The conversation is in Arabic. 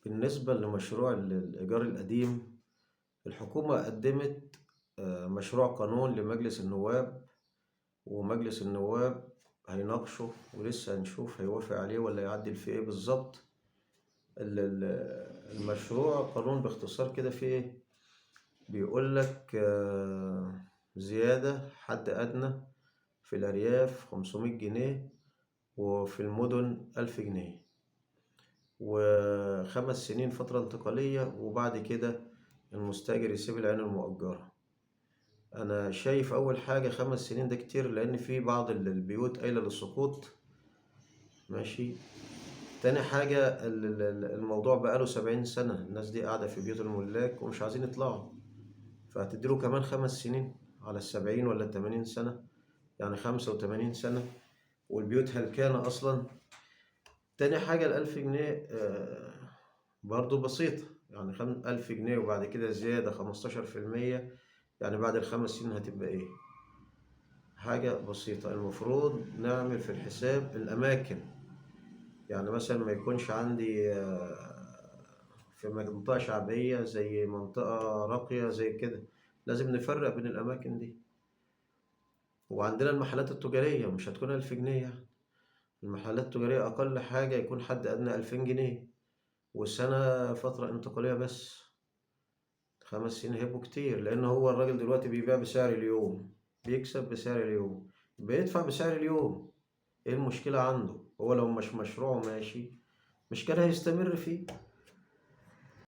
بالنسبة لمشروع الإيجار القديم، الحكومة قدمت مشروع قانون لمجلس النواب، ومجلس النواب هيناقشه ولسه هنشوف هيوافق عليه ولا يعدل فيه ايه بالظبط. المشروع قانون باختصار كده فيه ايه؟ بيقول لك زيادة حد أدنى في الأرياف 500 جنيه، وفي المدن 1000 جنيه، و5 سنين فترة انتقالية، وبعد كده المستأجر يسيب العين المؤجرة. أنا شايف أول حاجة 5 سنين ده كتير، لأن في بعض البيوت قايلة للسقوط. ماشي. تاني حاجة الموضوع بقاله 70 سنة، الناس دي قاعدة في بيوت الملاك ومش عايزين يطلعوا، فهتديله كمان 5 سنين على 70 ولا 80 سنة، يعني 85 سنة، والبيوت هلكانة أصلا. تاني حاجة ال1000 جنيه برضو بسيطة، يعني 1000 جنيه وبعد كده زيادة 15%، يعني بعد ال5 سنين هتبقى ايه؟ حاجة بسيطة. المفروض نعمل في الحساب الأماكن، يعني مثلا ما يكونش عندي في منطقة شعبية زي منطقة راقية زي كده، لازم نفرق بين الأماكن دي. وعندنا المحلات التجارية مش هتكون 1000 جنيه يعني. المحلات التجارية أقل حاجة يكون حد أدنى 2000 جنيه، والسنة فترة انتقالية بس. 5 سنين هيبقوا كتير، لأن هو الراجل دلوقتي بيبيع بسعر اليوم، بيكسب بسعر اليوم، بيدفع بسعر اليوم. ايه المشكلة عنده؟ هو لو مش مشروعه ماشي مش كان هيستمر فيه.